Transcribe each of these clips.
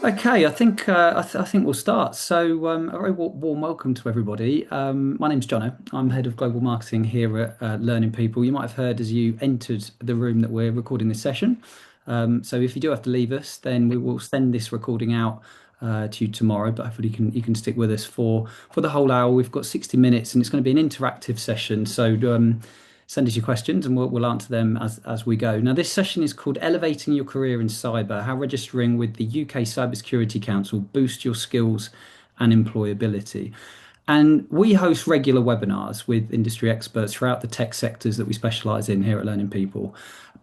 Okay, I think we'll start. A very warm welcome to everybody. My name's Jono. I'm head of global marketing here at Learning People. You might have heard as you entered the room that we're recording this session. So if you do have to leave us, then we will send this recording out to you tomorrow. But hopefully you can stick with us for the whole hour. We've got 60 minutes, and it's going to be an interactive session. Send us your questions and we'll answer them as we go. Now, this session is called Elevating Your Career in Cyber, how registering with the UK Cybersecurity Council boosts your skills and employability. And we host regular webinars with industry experts throughout the tech sectors that we specialise in here at Learning People.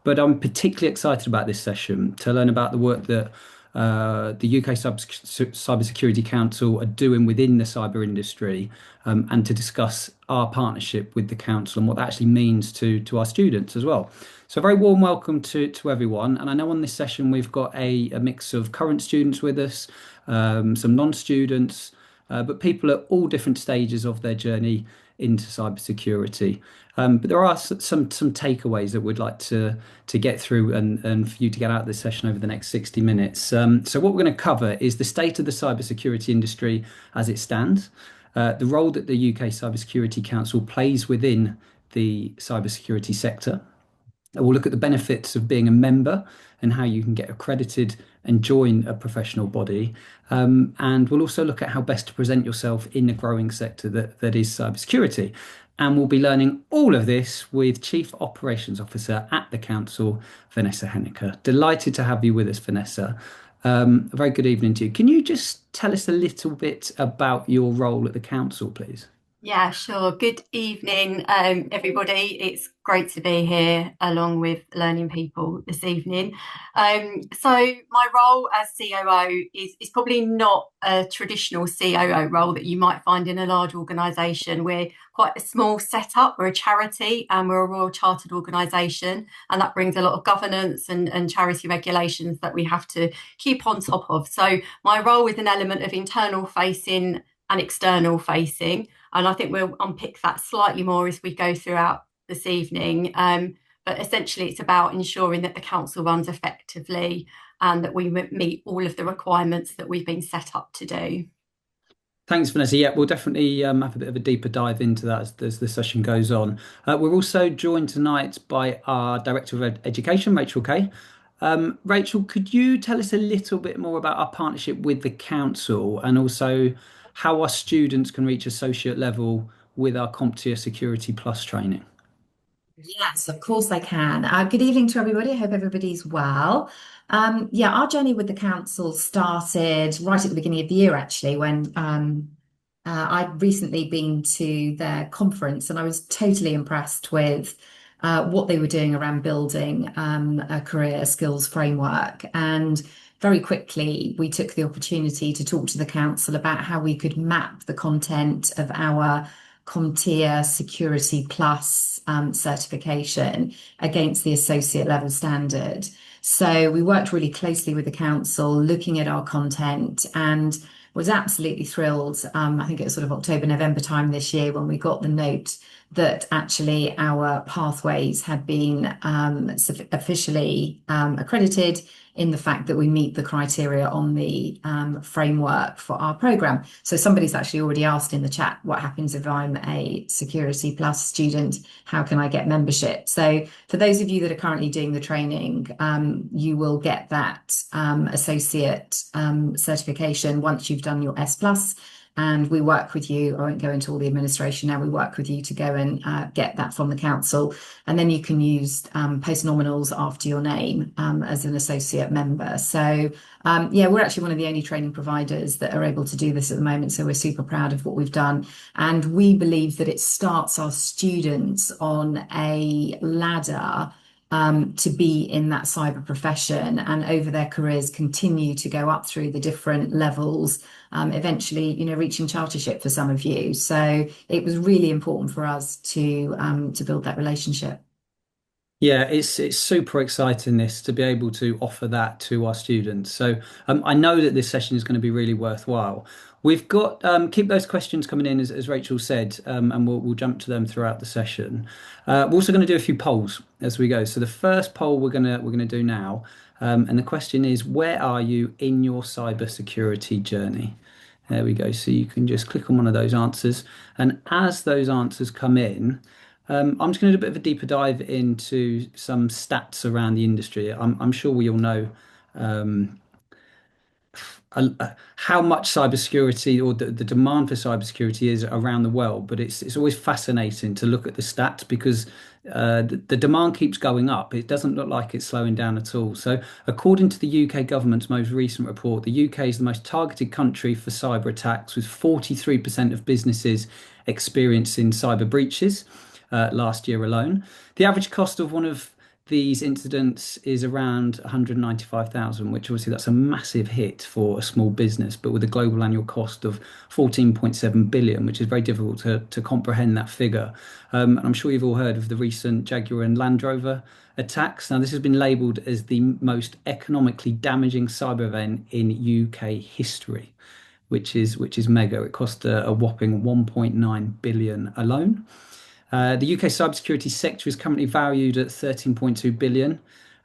But I'm particularly excited about this session to learn about the work that the UK Cybersecurity Council are doing within the cyber industry, and to discuss our partnership with the council and what that actually means to our students as well. So, a very warm welcome to everyone. And I know on this session we've got a mix of current students with us, some non-students, but people at all different stages of their journey into cybersecurity. But there are some takeaways that we'd like to get through and for you to get out of this session over the next 60 minutes. So what we're going to cover is the state of the cybersecurity industry as it stands, the role that the UK Cybersecurity Council plays within the cybersecurity sector. We'll look at the benefits of being a member and how you can get accredited and join a professional body. And we'll also look at how best to present yourself in the growing sector that is cybersecurity. And we'll be learning all of this with Chief Operations Officer at the Council, Vanessa Henneker. Delighted to have you with us, Vanessa. A very good evening to you. Can you just tell us a little bit about your role at the Council, please? Yeah, sure. Good evening, everybody. It's great to be here along with learning people this evening. So my role as COO is probably not a traditional COO role that you might find in a large organisation. We're quite a small setup. We're a charity and we're a Royal Chartered organisation, and that brings a lot of governance and charity regulations that we have to keep on top of. So my role is an element of internal facing and external facing. And I think we'll unpick that slightly more as we go throughout this evening. But essentially, it's about ensuring that the council runs effectively and that we meet all of the requirements that we've been set up to do. Thanks, Vanessa. Yeah, we'll definitely have a bit of a deeper dive into that as the session goes on. We're also joined tonight by our Director of Education, Rachel Kay. Rachel, could you tell us a little bit more about our partnership with the council and also how our students can reach associate level with our CompTIA Security Plus training? Yes, of course I can. Good evening to everybody. I hope everybody's well. Yeah, our journey with the council started right at the beginning of the year, actually, when I'd recently been to their conference and I was totally impressed with what they were doing around building a career skills framework. And very quickly, we took the opportunity to talk to the council about how we could map the content of our CompTIA Security Plus certification against the associate level standard. So we worked really closely with the council, looking at our content, and was absolutely thrilled. I think it was sort of October, November time this year when we got the note that actually our pathways had been officially accredited in the fact that we meet the criteria on the framework for our program. So somebody's actually already asked in the chat, what happens if I'm a Security Plus student? How can I get membership? So for those of you that are currently doing the training, you will get that associate certification once you've done your S Plus. And we work with you. I won't go into all the administration now. We work with you to go and get that from the council. And then you can use post nominals after your name as an associate member. So yeah, we're actually one of the only training providers that are able to do this at the moment. So we're super proud of what we've done. And we believe that it starts our students on a ladder to be in that cyber profession and over their careers continue to go up through the different levels, eventually, reaching chartership for some of you. So it was really important for us to build that relationship. Yeah, it's super exciting this to be able to offer that to our students. So I know that this session is going to be really worthwhile. We've got keep those questions coming in as Rachel said, and we'll jump to them throughout the session. We're also going to do a few polls as we go. So the first poll we're gonna do now, and the question is, where are you in your cybersecurity journey? There we go. So you can just click on one of those answers, and as those answers come in, I'm just going to do a bit of a deeper dive into some stats around the industry. I'm sure we all know how much cybersecurity or the demand for cybersecurity is around the world, but it's always fascinating to look at the stats because the demand keeps going up. It doesn't look like it's slowing down at all. So, according to the UK government's most recent report, the UK is the most targeted country for cyber attacks, with 43% of businesses experiencing cyber breaches last year alone. The average cost of one of these incidents is around 195,000, which obviously that's a massive hit for a small business, but with a global annual cost of 14.7 billion, which is very difficult to comprehend that figure. And I'm sure you've all heard of the recent Jaguar and Land Rover attacks. Now, this has been labelled as the most economically damaging cyber event in UK history, which is mega. It cost a whopping 1.9 billion alone. The UK cybersecurity sector is currently valued at 13.2 billion,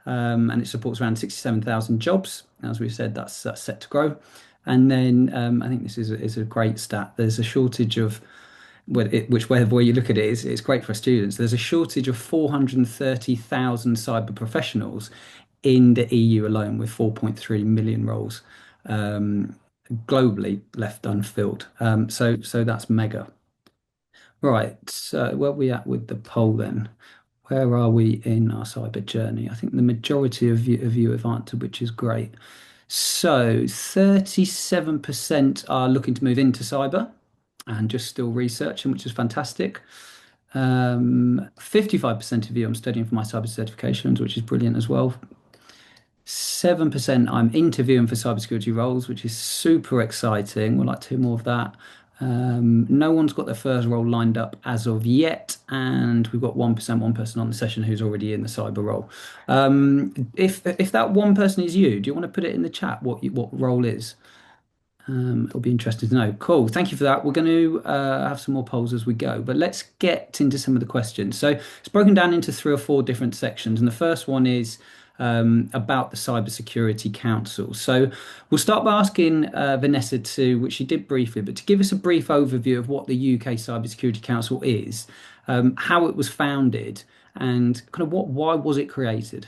and it supports around 67,000 jobs. As we've said, that's set to grow. And then I think this is a great stat. There's a shortage of, whichever way you look at it, it's great for students. There's a shortage of 430,000 cyber professionals in the EU alone, with 4.3 million roles globally left unfilled. So that's mega. Right, so where are we at with the poll then? Where are we in our cyber journey? I think the majority of you have answered, which is great. So 37% are looking to move into cyber and just still researching, which is fantastic. 55% of you, I'm studying for my cyber certifications, which is brilliant as well. 7% I'm interviewing for cybersecurity roles, which is super exciting. We'd like to hear more of that. No one's got their first role lined up as of yet, and we've got 1%, one person on the session who's already in the cyber role. If that one person is you, do you want to put it in the chat what role is? It'll be interesting to know. Cool. Thank you for that. We're going to have some more polls as we go, but let's get into some of the questions. So it's broken down into 3 or 4 different sections, and the first one is about the Cybersecurity Council. So we'll start by asking Vanessa which she did briefly, but to give us a brief overview of what the UK Cybersecurity Council is, how it was founded, and kind of why was it created?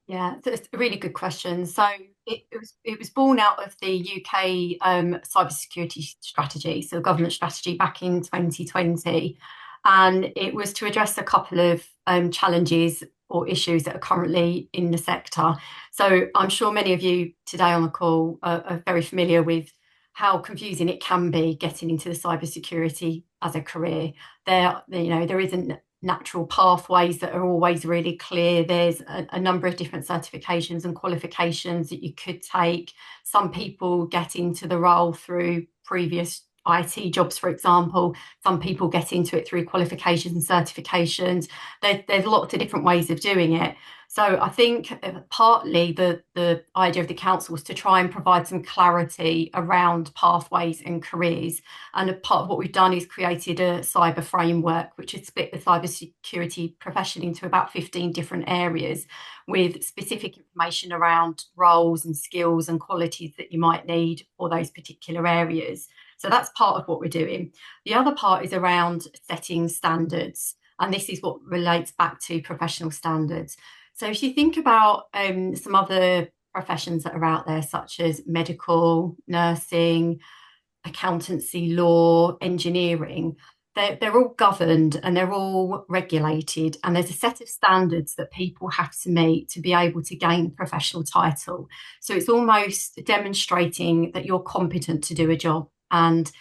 Yeah, that's a really good question. So it was born out of the UK cybersecurity strategy, so government strategy back in 2020, and it was to address a couple of challenges or issues that are currently in the sector. So I'm sure many of you today on the call are very familiar with how confusing it can be getting into the cybersecurity as a career. There isn't natural pathways that are always really clear. There's a number of different certifications and qualifications that you could take. Some people get into the role through previous IT jobs, for example. Some people get into it through qualifications and certifications. There's lots of different ways of doing it. So I think partly the idea of the council was to try and provide some clarity around pathways and careers. And a part of what we've done is created a cyber framework, which has split the cybersecurity profession into about 15 different areas with specific information around roles and skills and qualities that you might need for those particular areas. So that's part of what we're doing. The other part is around setting standards. And this is what relates back to professional standards. So if you think about some other professions that are out there, such as medical, nursing, accountancy, law, engineering, they're all governed and they're all regulated. And there's a set of standards that people have to meet to be able to gain a professional title. So it's almost demonstrating that you're competent to do a job. And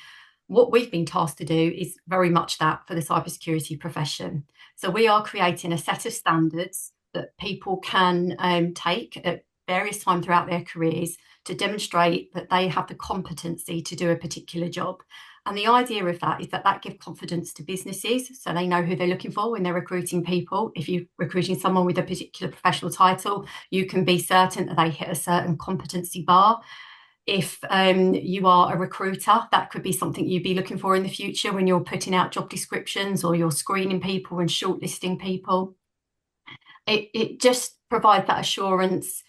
what we've been tasked to do is very much that for the cybersecurity profession. So we are creating a set of standards that people can take at various times throughout their careers to demonstrate that they have the competency to do a particular job. And the idea of that is that gives confidence to businesses, so they know who they're looking for when they're recruiting people. If you're recruiting someone with a particular professional title, you can be certain that they hit a certain competency bar. If you are a recruiter, that could be something you'd be looking for in the future when you're putting out job descriptions or you're screening people and shortlisting people. It just provides that assurance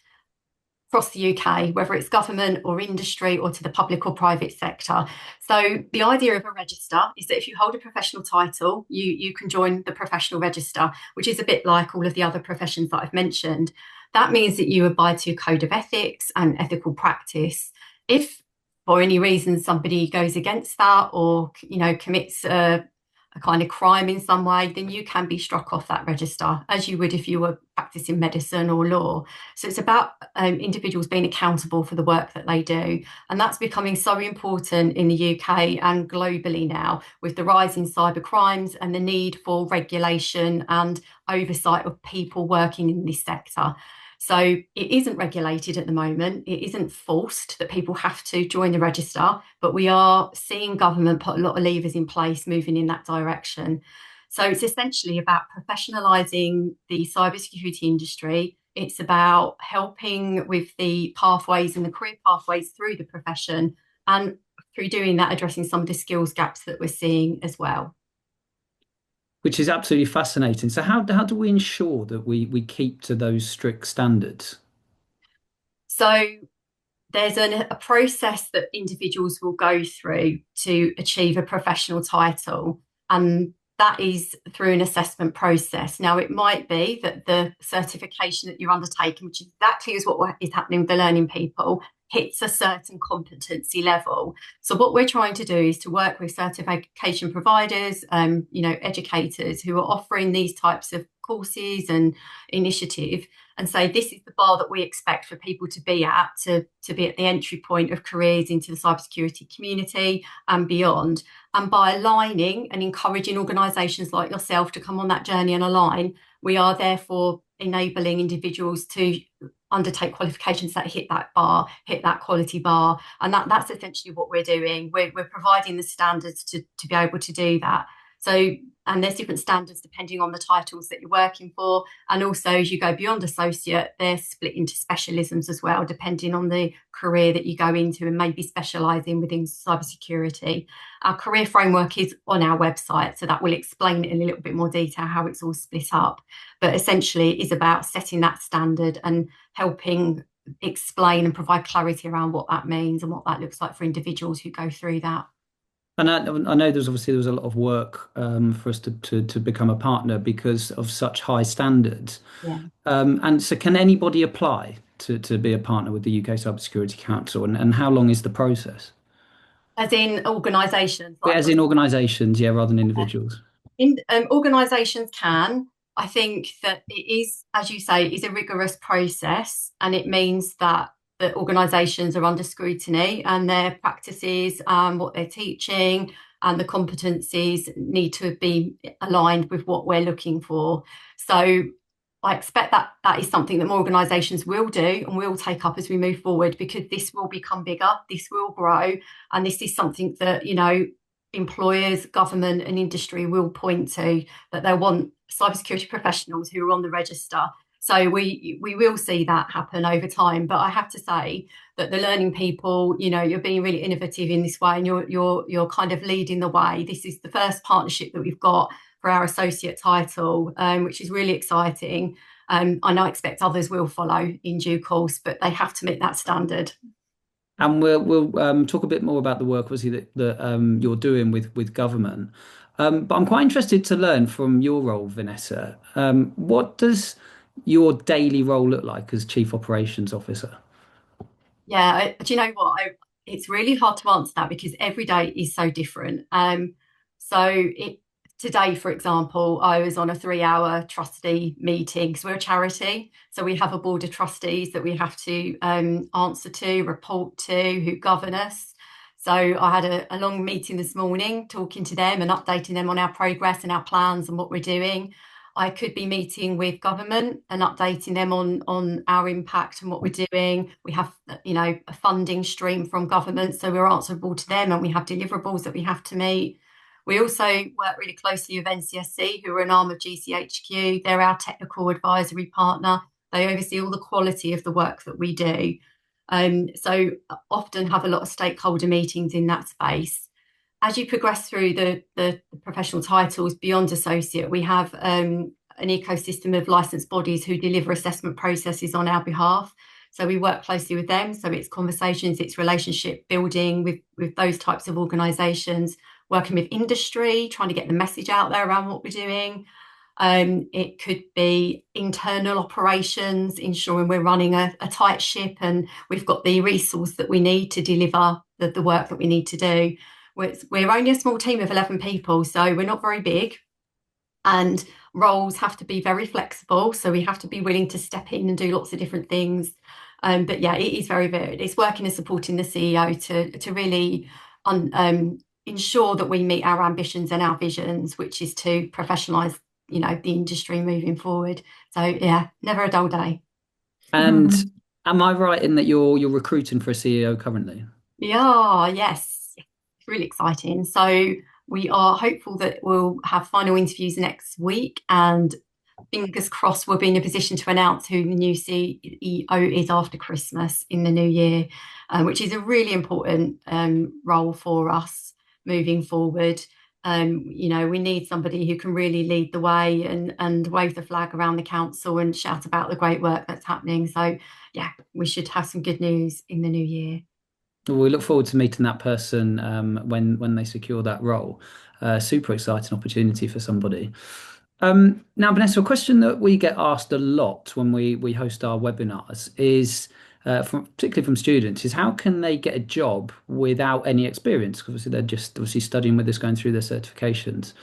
across the UK, whether it's government or industry or to the public or private sector. So the idea of a register is that if you hold a professional title, you can join the professional register, which is a bit like all of the other professions that I've mentioned. That means that you abide to a code of ethics and ethical practice. If for any reason somebody goes against that or commits a kind of crime in some way, then you can be struck off that register, as you would if you were practicing medicine or law. So it's about individuals being accountable for the work that they do. And that's becoming so important in the UK and globally now, with the rise in cyber crimes and the need for regulation and oversight of people working in this sector. So it isn't regulated at the moment. It isn't forced that people have to join the register, but we are seeing government put a lot of levers in place moving in that direction. So it's essentially about professionalising the cybersecurity industry. It's about helping with the pathways and the career pathways through the profession, and through doing that, addressing some of the skills gaps that we're seeing as well. Which is absolutely fascinating. So how do we ensure that we keep to those strict standards? So there's a process that individuals will go through to achieve a professional title, and that is through an assessment process. Now, it might be that the certification that you're undertaking, which is exactly as what is happening with the learning people, hits a certain competency level. So what we're trying to do is to work with certification providers, educators who are offering these types of courses and initiative, and say this is the bar that we expect for people to be at to be at the entry point of careers into the cybersecurity community and beyond. And by aligning and encouraging organisations like yourself to come on that journey and align, we are therefore enabling individuals to undertake qualifications that hit that bar, hit that quality bar. And that's essentially what we're doing. We're providing the standards to be able to do that. So, and there's different standards depending on the titles that you're working for. And also, as you go beyond associate, they're split into specialisms as well, depending on the career that you go into and maybe specialising within cybersecurity. Our career framework is on our website, so that will explain it in a little bit more detail how it's all split up. But essentially, it is about setting that standard and helping explain and provide clarity around what that means and what that looks like for individuals who go through that. And I know there was a lot of work for us to become a partner because of such high standards. Yeah. And so can anybody apply to be a partner with the UK Cybersecurity Council, and how long is the process? As in organisations? As in organisations, yeah, rather than individuals. Organisations can. I think that it is, as you say, is a rigorous process, and it means that the organisations are under scrutiny and their practices, what they're teaching and the competencies need to be aligned with what we're looking for. So I expect that that is something that more organisations will do and will take up as we move forward, because this will become bigger, this will grow, and this is something that, employers, government and industry will point to, that they want cybersecurity professionals who are on the register. So we will see that happen over time. But I have to say that the learning people, you're being really innovative in this way, and you're kind of leading the way. This is the first partnership that we've got for our associate title, which is really exciting. And I expect others will follow in due course, but they have to meet that standard. And we'll talk a bit more about the work, obviously, that you're doing with government. But I'm quite interested to learn from your role, Vanessa. What does your daily role look like as Chief Operations Officer? Yeah, do you know what? It's really hard to answer that because every day is so different. Today, for example, I was on a 3-hour trustee meeting because we're a charity. So we have a board of trustees that we have to answer to, report to, who govern us. So I had a long meeting this morning talking to them and updating them on our progress and our plans and what we're doing. I could be meeting with government and updating them on our impact and what we're doing. We have, a funding stream from government, so we're answerable to them, and we have deliverables that we have to meet. We also work really closely with NCSC, who are an arm of GCHQ. They're our technical advisory partner. They oversee all the quality of the work that we do. So often have a lot of stakeholder meetings in that space. As you progress through the professional titles beyond associate, we have an ecosystem of licensed bodies who deliver assessment processes on our behalf. So we work closely with them. So it's conversations, it's relationship building with those types of organisations, working with industry, trying to get the message out there around what we're doing. It could be internal operations, ensuring we're running a tight ship and we've got the resource that we need to deliver the work that we need to do. We're only a small team of 11 people, so we're not very big, and roles have to be very flexible. So we have to be willing to step in and do lots of different things. But yeah, it is very varied. It's working and supporting the CEO to really ensure that we meet our ambitions and our visions, which is to professionalise, the industry moving forward. So yeah, never a dull day. And am I right in that you're recruiting for a CEO currently? Yeah, yes. It's really exciting. So we are hopeful that we'll have final interviews next week, and fingers crossed we'll be in a position to announce who the new CEO is after Christmas in the new year, which is a really important role for us moving forward. We need somebody who can really lead the way and wave the flag around the council and shout about the great work that's happening. So yeah, we should have some good news in the new year. Well, we look forward to meeting that person when they secure that role. Super exciting opportunity for somebody. Now, Vanessa, a question that we get asked a lot when we host our webinars is, particularly from students, is how can they get a job without any experience? Because obviously they're just obviously studying with us, going through their certifications.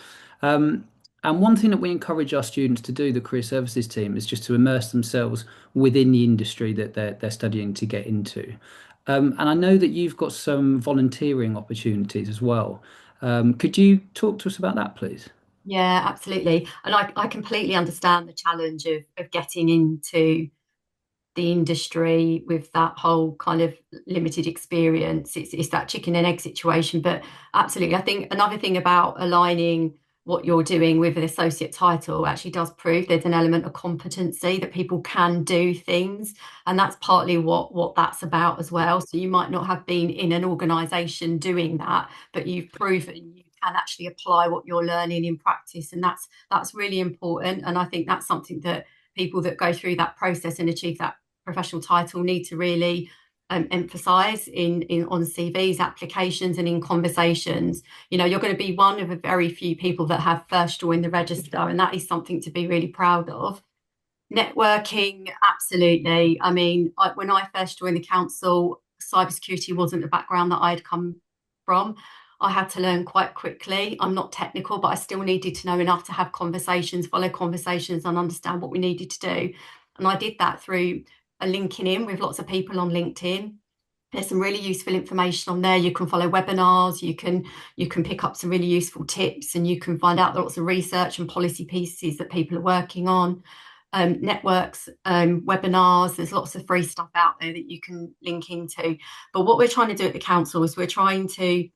And one thing that we encourage our students to do, the career services team, is just to immerse themselves within the industry that they're studying to get into. And I know that you've got some volunteering opportunities as well. Could you talk to us about that, please? Yeah, absolutely. And I completely understand the challenge of getting into the industry with that whole kind of limited experience. It's that chicken and egg situation. But absolutely, I think another thing about aligning what you're doing with an associate title actually does prove there's an element of competency, that people can do things. And that's partly what that's about as well. So you might not have been in an organisation doing that, but you've proven you can actually apply what you're learning in practice. And that's really important. And I think that's something that people that go through that process and achieve that professional title need to really emphasize in on CVs, applications, and in conversations. You're going to be one of a very few people that have first joined the register, and that is something to be really proud of. Networking, absolutely. I mean, when I first joined the council, cybersecurity wasn't the background that I'd come from. I had to learn quite quickly. I'm not technical, but I still needed to know enough to have conversations, follow conversations, and understand what we needed to do. And I did that through linking in with lots of people on LinkedIn. There's some really useful information on there. You can follow webinars, you can pick up some really useful tips, and you can find out lots of research and policy pieces that people are working on. Networks, webinars, there's lots of free stuff out there that you can link into. But what we're trying to do at the council is we're trying to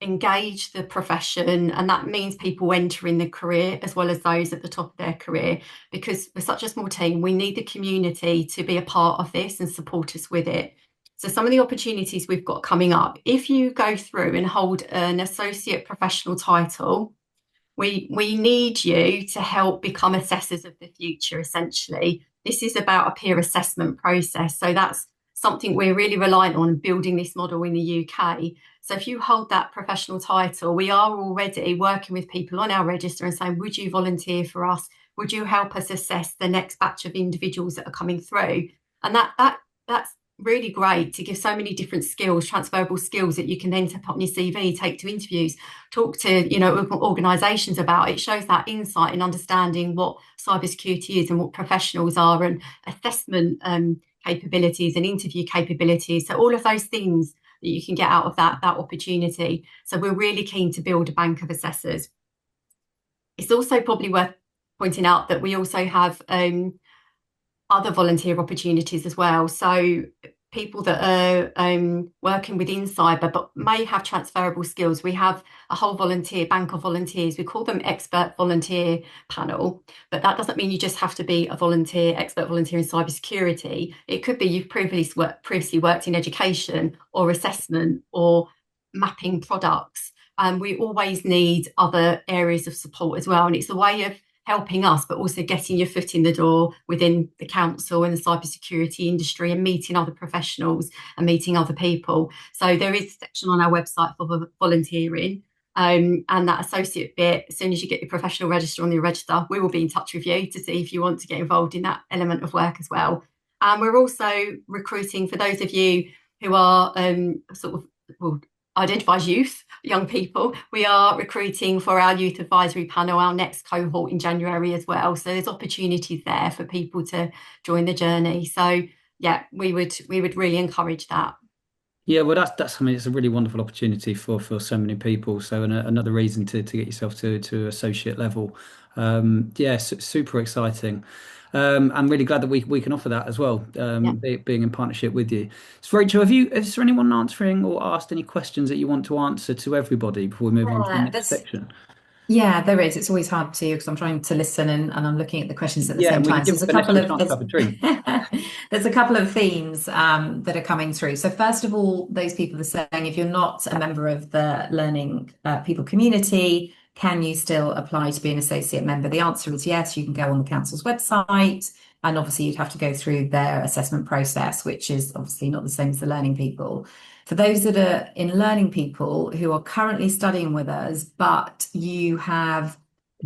engage the profession, and that means people entering the career as well as those at the top of their career, because we're such a small team. We need the community to be a part of this and support us with it. So some of the opportunities we've got coming up, if you go through and hold an associate professional title, we need you to help become assessors of the future. Essentially, this is about a peer assessment process, so that's something we're really reliant on building this model in the UK. So if you hold that professional title, we are already working with people on our register and saying, would you volunteer for us? Would you help us assess the next batch of individuals that are coming through? And that's really great to give so many different skills, transferable skills that you can then put on your CV, take to interviews, talk to organisations about. It shows that insight and understanding what cybersecurity is and what professionals are, and assessment capabilities and interview capabilities. So all of those things that you can get out of that opportunity. So we're really keen to build a bank of assessors. It's also probably worth pointing out that we also have other volunteer opportunities as well. So people that are working within cyber but may have transferable skills. We have a whole volunteer bank of volunteers. We call them expert volunteer panel, but that doesn't mean you just have to be a volunteer, expert volunteer in cybersecurity. It could be you've previously worked in education or assessment or mapping products. We always need other areas of support as well. And it's a way of helping us, but also getting your foot in the door within the council and the cybersecurity industry and meeting other professionals and meeting other people. So there is a section on our website for volunteering. And that associate bit, as soon as you get your professional register on your register, we will be in touch with you to see if you want to get involved in that element of work as well. And we're also recruiting, for those of you who are identify as youth, young people. We are recruiting for our youth advisory panel, our next cohort in January as well. So there's opportunities there for people to join the journey. So yeah, we would really encourage that. Yeah, well, that's I mean, it's a really wonderful opportunity for so many people. So another reason to get yourself to associate level. Yeah, super exciting. I'm really glad that we can offer that as well, Yeah. being in partnership with you. So, Rachel, is there anyone answering or asked any questions that you want to answer to everybody before we move on to the Yeah, next section? yeah, there is. It's always hard to because I'm trying to listen and I'm looking at the questions at the Yeah, same and we can time. So give there's a Vanessa couple a of chance to have a drink. there's a couple of themes that are coming through. So first of all, those people are saying if you're not a member of the learning people community, can you still apply to be an associate member? The answer is yes. You can go on the council's website, and obviously you'd have to go through their assessment process, which is obviously not the same as the learning people. For those that are in learning people who are currently studying with us, but you have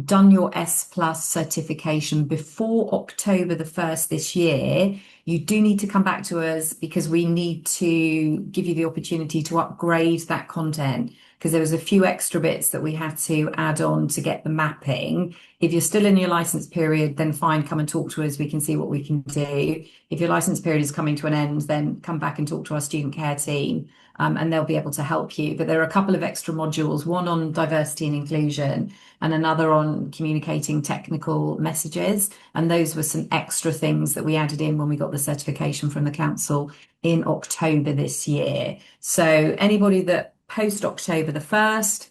done your S plus certification before October the 1st this year, you do need to come back to us because we need to give you the opportunity to upgrade that content because there was a few extra bits that we had to add on to get the mapping. If you're still in your license period, then fine, come and talk to us. We can see what we can do. If your license period is coming to an end, then come back and talk to our student care team. And they'll be able to help you. But there are a couple of extra modules, one on diversity and inclusion and another on communicating technical messages. And those were some extra things that we added in when we got the certification from the council in October this year. So anybody that post October the 1st,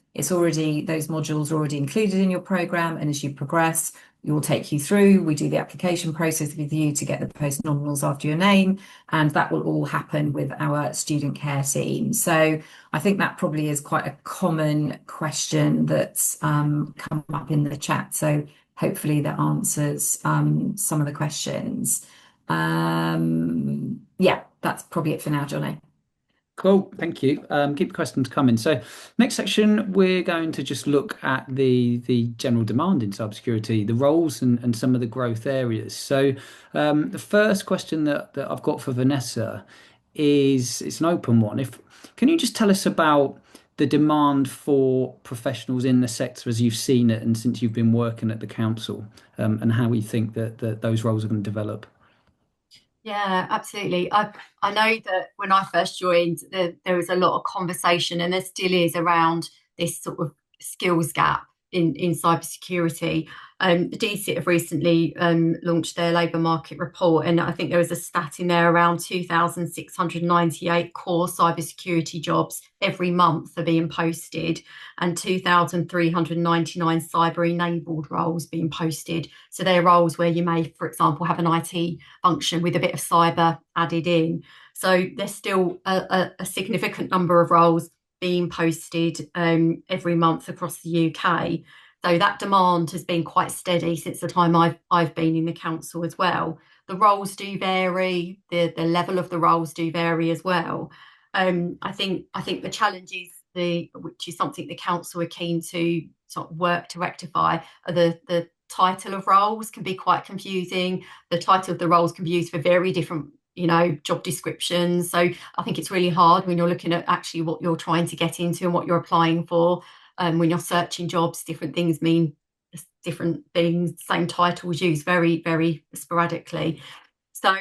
those modules are already included in your program. And as you progress, we will take you through. We do the application process with you to get the post nominals after your name, and that will all happen with our student care team. So I think that probably is quite a common question that's come up in the chat. So hopefully that answers some of the questions. Yeah, that's probably it for now, Johnny. Cool, thank you. Keep the questions coming. So, next section, we're going to just look at the general demand in cybersecurity, the roles and some of the growth areas. So, the first question that I've got for Vanessa is it's an open one. If can you just tell us about the demand for professionals in the sector as you've seen it and since you've been working at the council, and how we think that those roles are going to develop? Yeah, absolutely. I know that when I first joined, there was a lot of conversation, and there still is, around this sort of skills gap in cybersecurity. The DCIT have recently launched their labour market report, and I think there was a stat in there around 2,698 core cybersecurity jobs every month are being posted, and 2,399 cyber-enabled roles being posted. So they're roles where you may, for example, have an IT function with a bit of cyber added in. So there's still a significant number of roles being posted every month across the UK. So that demand has been quite steady since the time I've been in the council as well. The roles do vary, the level of the roles do vary as well. I think the challenge is which is something the council are keen to sort of work to rectify, are the title of roles can be quite confusing. The title of the roles can be used for very different job descriptions. So I think it's really hard when you're looking at actually what you're trying to get into and what you're applying for. When you're searching jobs, different things mean different things. Same titles used very, very sporadically. So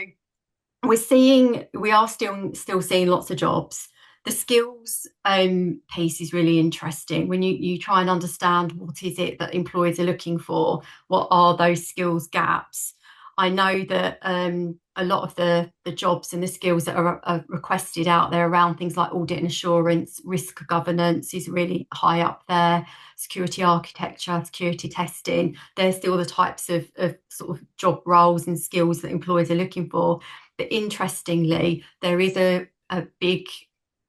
we are still seeing lots of jobs. The skills piece is really interesting. When you try and understand what is it that employers are looking for, what are those skills gaps. I know that a lot of the jobs and the skills that are requested out there around things like audit and assurance, risk governance is really high up there, security architecture, security testing. They're still the types of sort of job roles and skills that employers are looking for. But interestingly, there is a big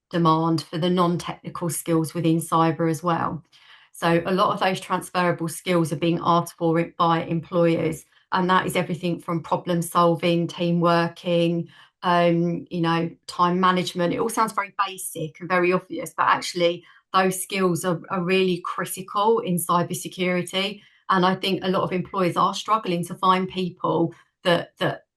demand for the non-technical skills within cyber as well. So a lot of those transferable skills are being asked for it by employers, and that is everything from problem solving, team working, time management. It all sounds very basic and very obvious, but actually those skills are really critical in cybersecurity. And I think a lot of employers are struggling to find people that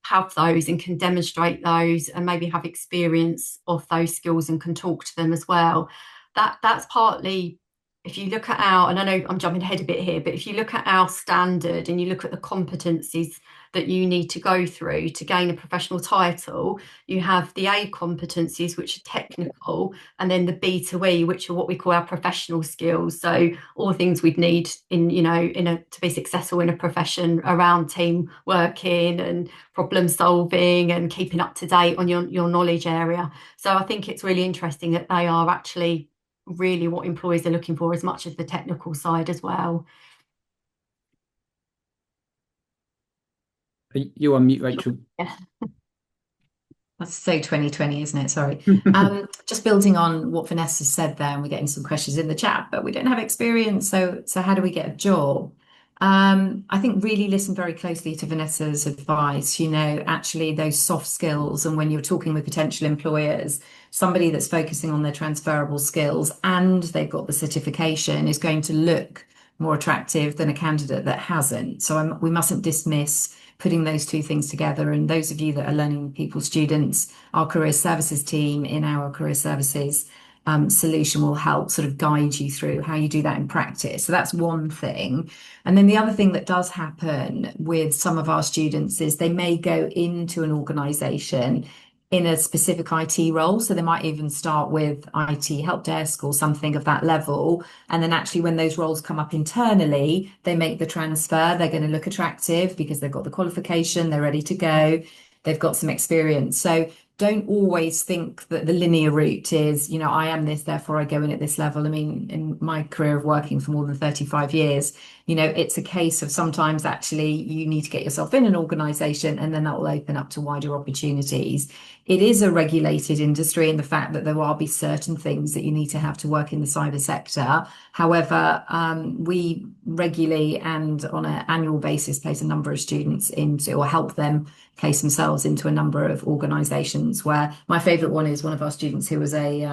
have those and can demonstrate those and maybe have experience of those skills and can talk to them as well. That's partly, if you look at and I know I'm jumping ahead a bit here, but if you look at our standard and you look at the competencies that you need to go through to gain a professional title, you have the A competencies, which are technical, and then the B to E, which are what we call our professional skills. So all the things we'd need to be successful in a profession around team working and problem solving and keeping up to date on your knowledge area. So I think it's really interesting that they are actually really what employers are looking for as much as the technical side as well. You're on mute, Rachel. Yeah. That's so 2020, isn't it? Sorry. Just building on what Vanessa said there, and we're getting some questions in the chat, but we don't have experience. So how do we get a job? I think really listen very closely to Vanessa's advice, actually those soft skills. And when you're talking with potential employers, somebody that's focusing on their transferable skills and they've got the certification is going to look more attractive than a candidate that hasn't. So we mustn't dismiss putting those two things together. And those of you that are learning people students, our career services team in our career services solution will help sort of guide you through how you do that in practice. So that's one thing. And then the other thing that does happen with some of our students is they may go into an organization in a specific IT role. So they might even start with IT help desk or something of that level. And then actually when those roles come up internally, they make the transfer. They're going to look attractive because they've got the qualification, they're ready to go, they've got some experience. So don't always think that the linear route is, I am this, therefore I go in at this level. I mean, in my career of working for more than 35 years, it's a case of sometimes actually you need to get yourself in an organization and then that will open up to wider opportunities. It is a regulated industry in the fact that there will be certain things that you need to have to work in the cyber sector. However, we regularly and on an annual basis place a number of students into or help them place themselves into a number of organizations, where my favorite one is one of our students who was a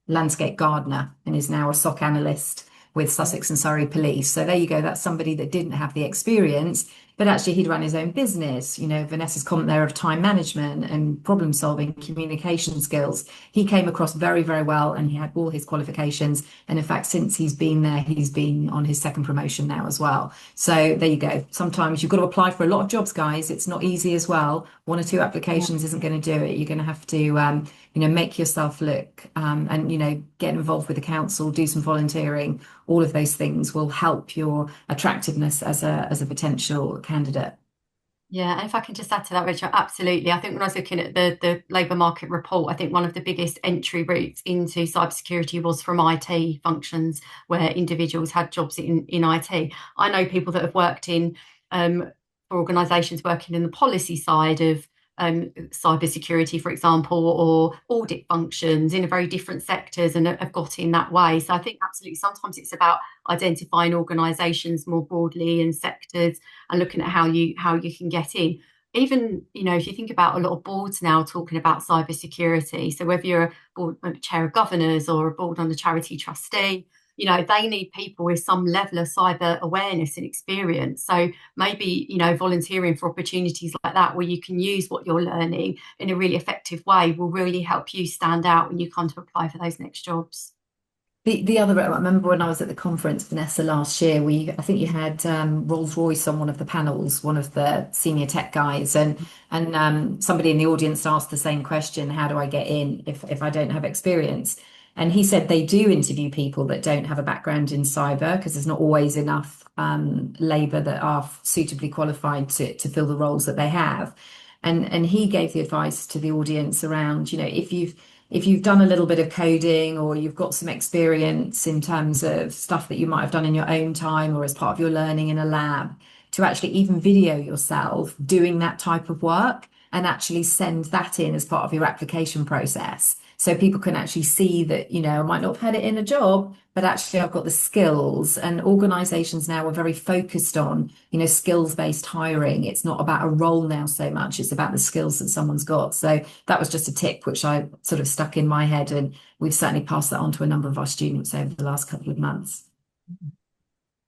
landscape gardener and is now a SOC analyst with Sussex and Surrey Police. So there you go. That's somebody that didn't have the experience, but actually he'd run his own business. Vanessa's comment there of time management and problem solving, communication skills. He came across very, very well and he had all his qualifications. And in fact, since he's been there, he's been on his second promotion now as well. So there you go. Sometimes you've got to apply for a lot of jobs, guys. It's not easy as well. One or two applications isn't going to do it. You're going to have to, make yourself look and, get involved with the council, do some volunteering. All of those things will help your attractiveness as a potential candidate. Yeah, and if I can just add to that, Rachel, absolutely. I think when I was looking at the labour market report, I think one of the biggest entry routes into cybersecurity was from IT functions where individuals had jobs in IT. I know people that have worked in for organisations working in the policy side of cybersecurity, for example, or audit functions in a very different sectors and have got in that way. So I think absolutely sometimes it's about identifying organisations more broadly and sectors and looking at how you can get in. Even, if you think about a lot of boards now talking about cybersecurity, so whether you're a board chair of governors or a board on the charity trustee, they need people with some level of cyber awareness and experience. So maybe, volunteering for opportunities like that where you can use what you're learning in a really effective way will really help you stand out when you come to apply for those next jobs. The other, I remember when I was at the conference, Vanessa, last year, I think you had Rolls-Royce on one of the panels, one of the senior tech guys, and somebody in the audience asked the same question: how do I get in if I don't have experience? And he said they do interview people that don't have a background in cyber because there's not always enough labour that are suitably qualified to fill the roles that they have. And he gave the advice to the audience around, if you've done a little bit of coding or you've got some experience in terms of stuff that you might have done in your own time or as part of your learning in a lab, to actually even video yourself doing that type of work and actually send that in as part of your application process. So people can actually see that, I might not have had it in a job, but actually I've got the skills. And organizations now are very focused on, skills-based hiring. It's not about a role now so much, it's about the skills that someone's got. So that was just a tip which I sort of stuck in my head, and we've certainly passed that on to a number of our students over the last couple of months.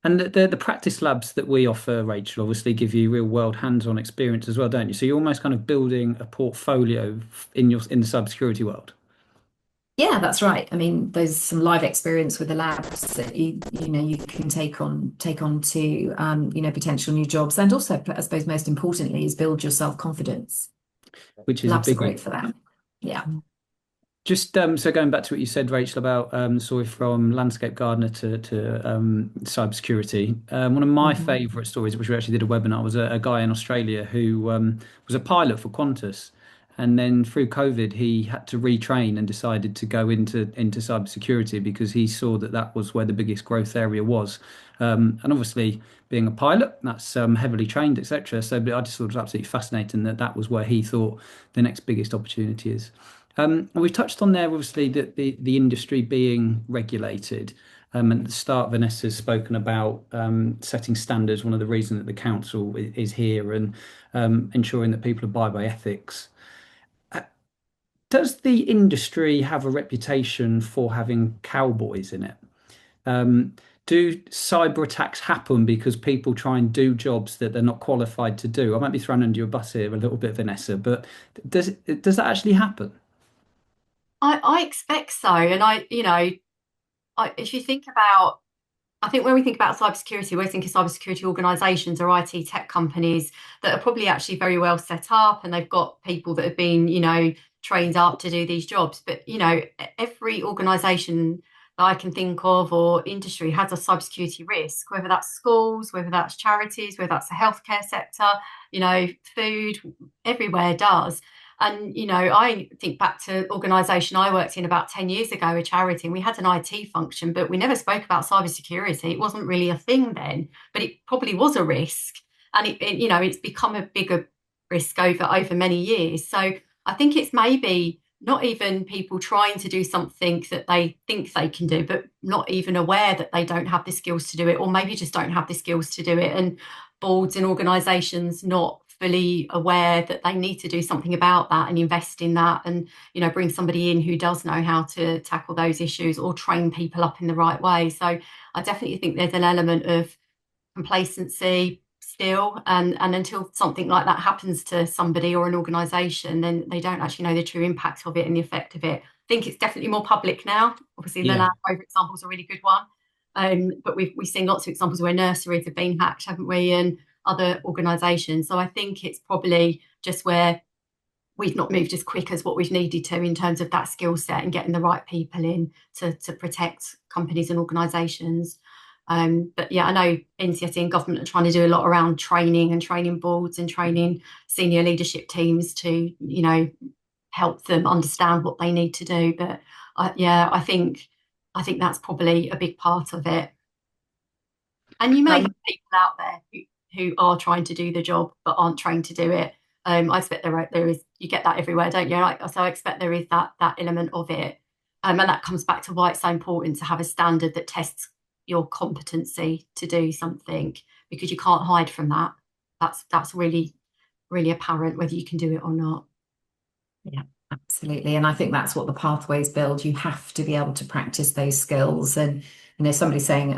And the practice labs that we offer, Rachel, obviously give you real world hands-on experience as well, don't you? So you're almost kind of building a portfolio in the cybersecurity world. Yeah, that's right. I mean, there's some live experience with the labs that you can take on to potential new jobs, and also, I suppose, most importantly, is build your self-confidence. Which is a Labs are biggie. great for that. Yeah. Just so going back to what you said, Rachel, about sort of from landscape gardener to cybersecurity. One of my Mhm. favourite stories, which we actually did a webinar, was a guy in Australia who was a pilot for Qantas, and then through COVID he had to retrain and decided to go into cybersecurity because he saw that that was where the biggest growth area was. And obviously, being a pilot, that's heavily trained, etc. So, but I just thought it was absolutely fascinating that that was where he thought the next biggest opportunity is. And we've touched on there, obviously, that the industry being regulated. And at the start, Vanessa's spoken about setting standards, one of the reasons that the council is here, and ensuring that people abide by ethics. Uh, Does the industry have a reputation for having cowboys in it? Um, do cyber attacks happen because people try and do jobs that they're not qualified to do? I might be thrown under your bus here a little bit, Vanessa, but does that actually happen? I expect so. And if you think about, I think when we think about cybersecurity, we think of cybersecurity organizations or IT tech companies that are probably actually very well set up, and they've got people that have been, trained up to do these jobs. But, every organization that I can think of or industry has a cybersecurity risk, whether that's schools, whether that's charities, whether that's the healthcare sector, food, everywhere does. And, I think back to organisation I worked in about 10 years ago, a charity, and we had an IT function, but we never spoke about cybersecurity. It wasn't really a thing then, but it probably was a risk. And it's become a bigger risk over many years. So I think it's maybe not even people trying to do something that they think they can do, but not even aware that they don't have the skills to do it, or maybe just don't have the skills to do it. And boards and organisations not fully aware that they need to do something about that and invest in that, and bring somebody in who does know how to tackle those issues or train people up in the right way. So I definitely think there's an element of complacency still, and until something like that happens to somebody or an organization, then they don't actually know the true impact of it and the effect of it. I think it's definitely more public now. Obviously, the Yeah. Land Rover example is a really good one. But we've seen lots of examples where nurseries have been hacked, haven't we, and other organisations. So I think it's probably just where we've not moved as quick as what we've needed to in terms of that skill set and getting the right people in to protect companies and organisations. But yeah, I know NCSE and government are trying to do a lot around training and training boards and training senior leadership teams to, help them understand what they need to do. But I think that's probably a big part of it. And you may have Um, people out there who are trying to do the job but aren't trained to do it. I expect there is, you get that everywhere, don't you? So I expect there is that element of it. And that comes back to why it's so important to have a standard that tests your competency to do something, because you can't hide from that. That's really, really apparent whether you can do it or not. Yeah, absolutely. And I think that's what the pathways build. You have to be able to practice those skills. And somebody saying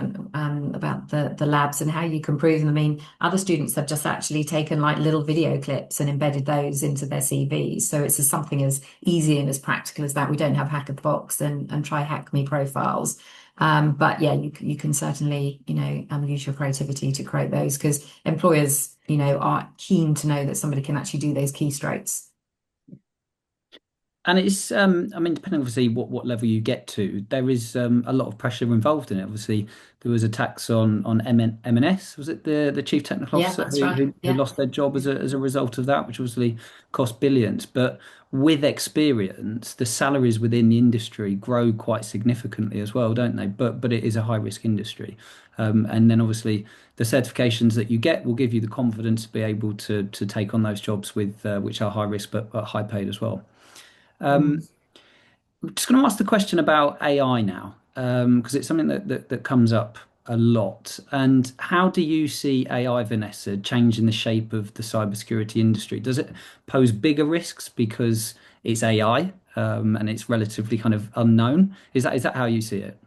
about the labs and how you can prove them. I mean, other students have just actually taken like little video clips and embedded those into their CVs. So it's something as easy and as practical as that. We don't have hack the box and try hack me profiles. But yeah, you can certainly, use your creativity to create those, because employers, are keen to know that somebody can actually do those keystrokes. And it's, I mean, depending obviously what level you get to, there is a lot of pressure involved in it. Obviously, there was attacks on M&S, was it the chief technical Yeah, officer that's right. who Yeah. lost their job as a result of that, which obviously cost billions. But with experience, the salaries within the industry grow quite significantly as well, don't they? But it is a high risk industry, and then obviously the certifications that you get will give you the confidence to be able to take on those jobs with which are high risk but high paid as well. Mm. Just going to ask the question about AI now, because it's something that comes up a lot. And how do you see AI, Vanessa, changing the shape of the cybersecurity industry? Does it pose bigger risks because it's AI, and it's relatively kind of unknown? Is that how you see it?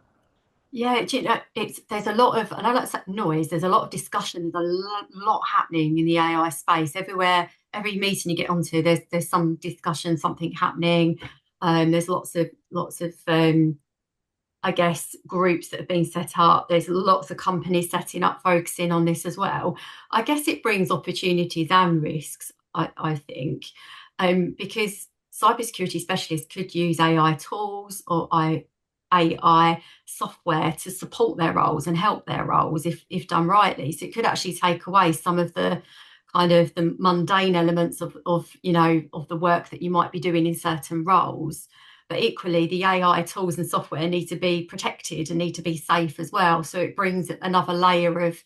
Yeah, do you know, there's a lot of, I know that's noise, there's a lot of discussion, there's a lot happening in the AI space. Everywhere, every meeting you get onto, there's some discussion, something happening. There's lots of I guess groups that have been set up. There's lots of companies setting up, focusing on this as well. I guess it brings opportunities and risks, I think, because cybersecurity specialists could use AI tools or AI software to support their roles and help their roles if done rightly. So it could actually take away some of the kind of the mundane elements of the work that you might be doing in certain roles. But equally, the AI tools and software need to be protected and need to be safe as well. So it brings another layer of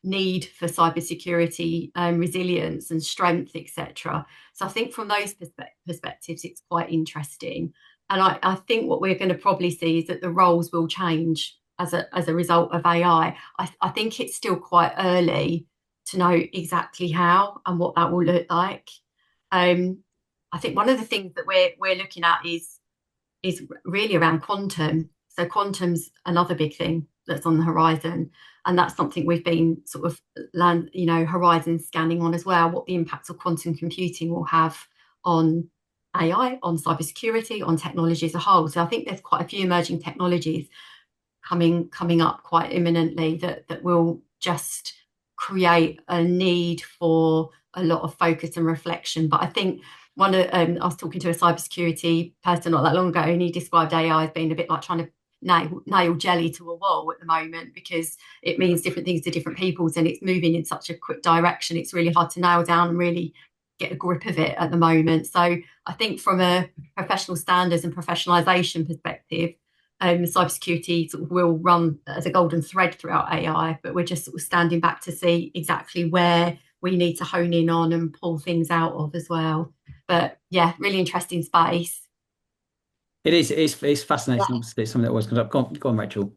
need for cybersecurity, resilience and strength, etc. So I think from those perspectives, it's quite interesting. And I think what we're going to probably see is that the roles will change as a result of AI. I think it's still quite early to know exactly how and what that will look like. Um, I think one of the things that we're looking at is really around quantum. So quantum's another big thing that's on the horizon, and that's something we've been sort of horizon scanning on as well. What the impacts of quantum computing will have on AI, on cybersecurity, on technology as a whole. So I think there's quite a few emerging technologies coming up quite imminently that will just create a need for a lot of focus and reflection. But I think I was talking to a cybersecurity person not that long ago, and he described AI as being a bit like trying to nail jelly to a wall at the moment, because it means different things to different peoples and it's moving in such a quick direction. It's really hard to nail down and really get a grip of it at the moment. So I think from a professional standards and professionalisation perspective, cybersecurity sort of will run as a golden thread throughout AI, but we're just sort of standing back to see exactly where we need to hone in on and pull things out of as well. But yeah, really interesting space. It's fascinating. Obviously, it's something that always comes up. Go on, Rachel.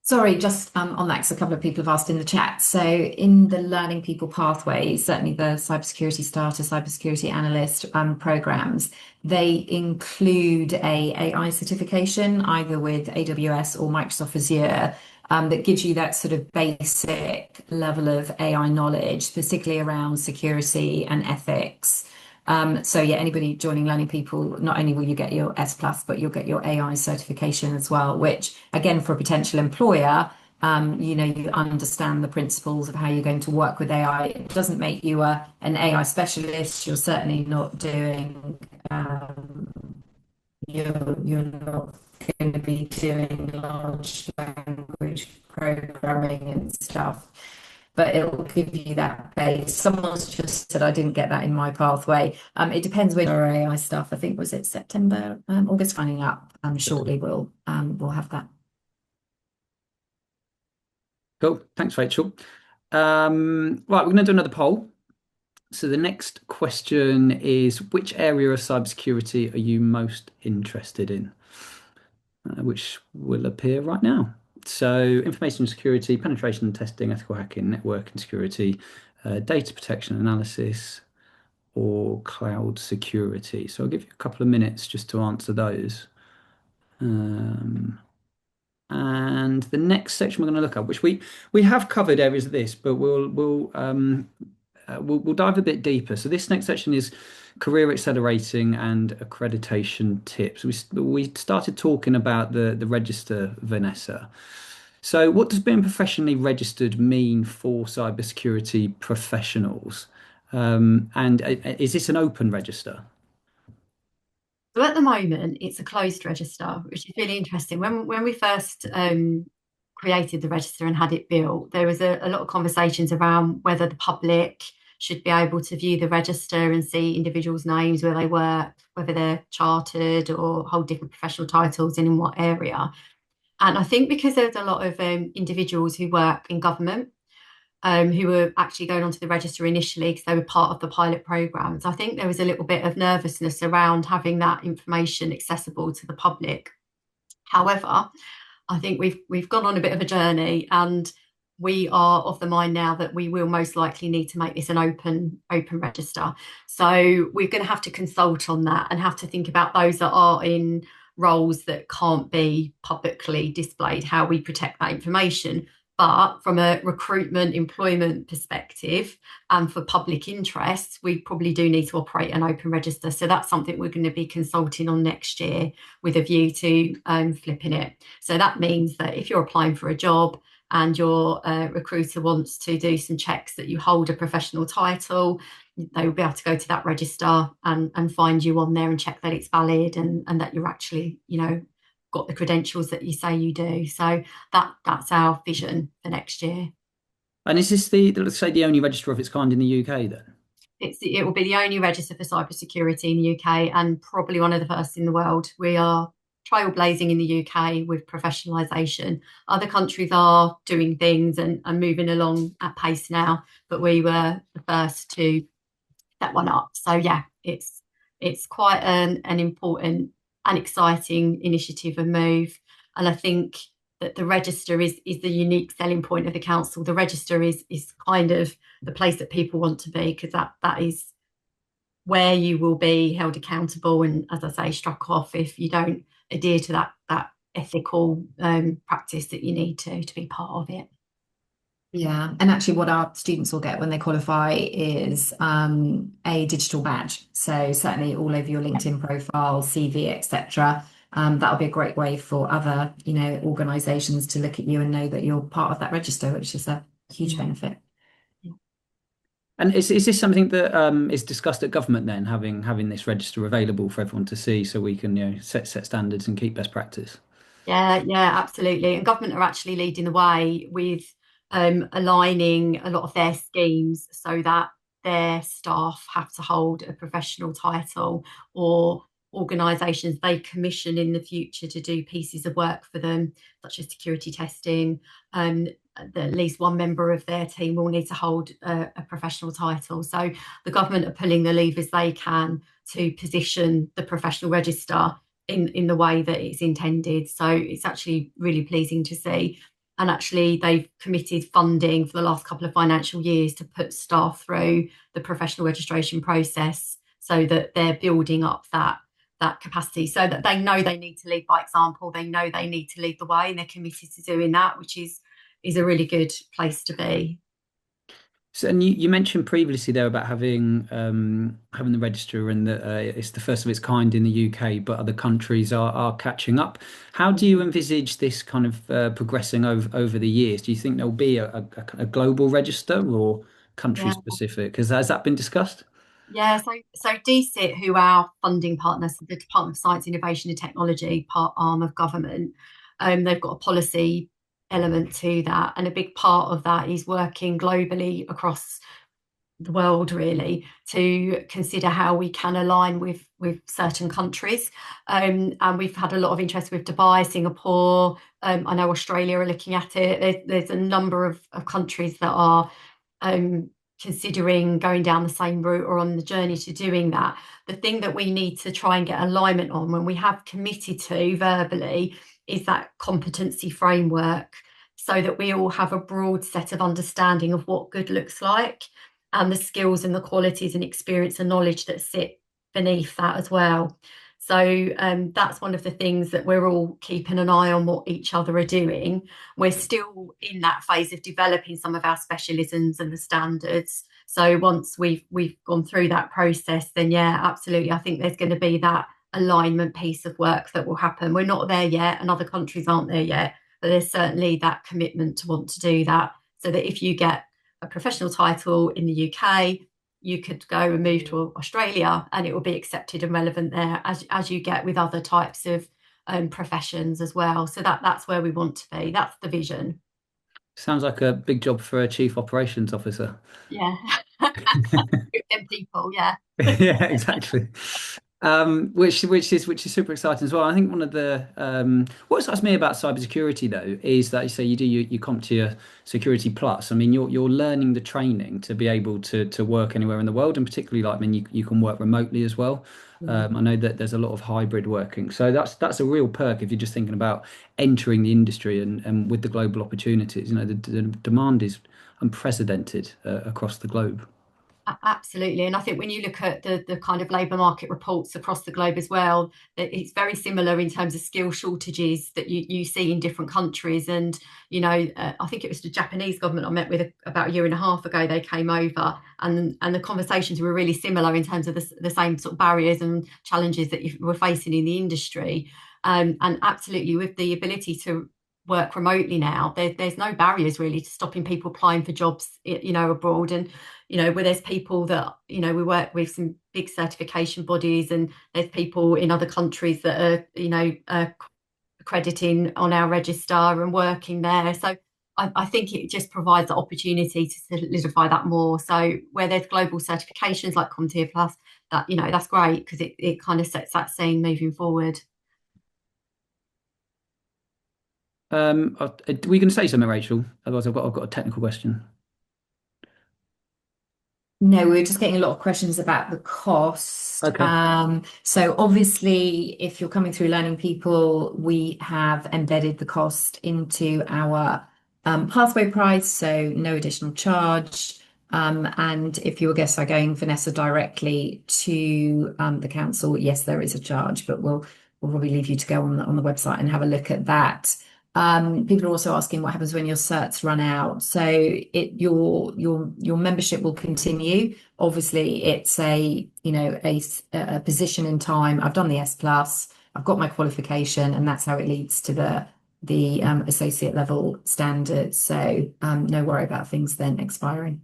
Sorry, just on that, because a couple of people have asked in the chat. So, in the learning people pathways, certainly the cybersecurity starter, cybersecurity analyst programs, they include a AI certification, either with AWS or Microsoft Azure, that gives you that sort of basic level of AI knowledge, particularly around security and ethics. So yeah, anybody joining Learning People, not only will you get your S plus, but you'll get your AI certification as well, which again, for a potential employer, you understand the principles of how you're going to work with AI. It doesn't make you an AI specialist. You're certainly not doing, you're not going to be doing large language programming and stuff, but it will give you that base. Someone's just said I didn't get that in my pathway. It depends when our AI stuff. I think was it September, August, finding up. Shortly we'll have that. Cool. Thanks, Rachel. Right, we're going to do another poll. So the next question is, which area of cybersecurity are you most interested in? Which will appear right now. So information security, penetration testing, ethical hacking, networking security, data protection analysis, or cloud security. So I'll give you a couple of minutes just to answer those. And the next section we're going to look at, which we have covered areas of this, but we'll dive a bit deeper. So this next section is career accelerating and accreditation tips. We started talking about the register, Vanessa. So what does being professionally registered mean for cybersecurity professionals? And is this an open register? So at the moment, it's a closed register, which is really interesting. When we first created the register and had it built, there was a lot of conversations around whether the public should be able to view the register and see individuals' names, where they work, whether they're chartered or hold different professional titles and in what area. And I think because there's a lot of individuals who work in government who were actually going onto the register initially because they were part of the pilot programs. I think there was a little bit of nervousness around having that information accessible to the public. However, I think we've gone on a bit of a journey, and we are of the mind now that we will most likely need to make this an open register. So we're going to have to consult on that and have to think about those that are in roles that can't be publicly displayed, how we protect that information. But from a recruitment, employment perspective, and for public interest, we probably do need to operate an open register. So that's something we're going to be consulting on next year with a view to flipping it. So that means that if you're applying for a job and your recruiter wants to do some checks that you hold a professional title, they will be able to go to that register and find you on there and check that it's valid and that you're actually, got the credentials that you say you do. So that's our vision for next year. And is this let's say, the only register of its kind in the UK then? It will be the only register for cybersecurity in the UK and probably one of the first in the world. We are trailblazing in the UK with professionalisation. Other countries are doing things and moving along at pace now, but we were the first to set one up. So yeah, it's quite an important and exciting initiative and move. And I think that the register is the unique selling point of the council. The register is kind of the place that people want to be, because that is where you will be held accountable and, as I say, struck off if you don't adhere to that ethical practice that you need to be part of it. Yeah, and actually, what our students will get when they qualify is a digital badge. So certainly, all over your LinkedIn profile, CV, etc. That'll be a great way for other, organisations to look at you and know that you're part of that register, which is a huge benefit. And is this something that is discussed at government then, having this register available for everyone to see, so we can set standards and keep best practice? Yeah, absolutely. And government are actually leading the way with aligning a lot of their schemes so that their staff have to hold a professional title, or organisations they commission in the future to do pieces of work for them, such as security testing. At least one member of their team will need to hold a professional title. So the government are pulling the levers they can to position the professional register in the way that it's intended. So it's actually really pleasing to see. And actually, they've committed funding for the last couple of financial years to put staff through the professional registration process so that they're building up that capacity, so that they know they need to lead by example. They know they need to lead the way, and they're committed to doing that, which is a really good place to be. So, and you mentioned previously there about having the register, and that it's the first of its kind in the UK, but other countries are catching up. How do you envisage this kind of progressing over the years? Do you think there'll be a global register or country Yeah. specific? Has that been discussed? Yeah, so DSIT, who are our funding partners, the Department of Science, Innovation and Technology, part arm of government, they've got a policy element to that, and a big part of that is working globally across the world, really, to consider how we can align with certain countries. And we've had a lot of interest with Dubai, Singapore. I know Australia are looking at it. There's a number of countries that are considering going down the same route or on the journey to doing that. The thing that we need to try and get alignment on, when we have committed to verbally, is that competency framework, so that we all have a broad set of understanding of what good looks like, and the skills and the qualities and experience and knowledge that sit beneath that as well. So that's one of the things that we're all keeping an eye on, what each other are doing. We're still in that phase of developing some of our specialisms and the standards. So once we've gone through that process, then yeah, absolutely, I think there's going to be that alignment piece of work that will happen. We're not there yet, and other countries aren't there yet, but there's certainly that commitment to want to do that, so that if you get a professional title in the UK, you could go and move to Australia and it will be accepted and relevant there, as you get with other types of professions as well. So that's where we want to be. That's the vision. Sounds like a big job for a chief operations officer. Yeah. Them people, yeah. Yeah, exactly. Which is super exciting as well. I think one of the what excites me about cybersecurity though is that you say you do you CompTIA Security Plus. I mean, you're learning the training to be able to work anywhere in the world, and particularly like I mean you can work remotely as well. I know that there's a lot of hybrid working, so that's a real perk if you're just thinking about entering the industry and with the global opportunities. You know, the demand is unprecedented across the globe. Absolutely. And I think when you look at the kind of labour market reports across the globe as well, that it's very similar in terms of skill shortages that you see in different countries. And, I think it was the Japanese government I met with about a year and a half ago. They came over and the conversations were really similar in terms of the same sort of barriers and challenges that you were facing in the industry. And absolutely, with the ability to work remotely now, there's no barriers really to stopping people applying for jobs, abroad. And where there's people that, we work with some big certification bodies, and there's people in other countries that are, accrediting on our register and working there. So I think it just provides the opportunity to solidify that more. So where there's global certifications like CompTIA Plus, that's great because it kind of sets that scene moving forward. Are we going to say something, Rachel? Otherwise, I've got a technical question. No, we are just getting a lot of questions about the cost. Okay. So obviously, if you're coming through Learning People, we have embedded the cost into our pathway price, so no additional charge. And if your guests are going, Vanessa, directly to the council, yes, there is a charge, but we'll probably leave you to go on the website and have a look at that. People are also asking what happens when your certs run out. So your membership will continue. Obviously, it's a position in time. I've done the S plus, I've got my qualification, and that's how it leads to the associate level standards. So no worry about things then expiring.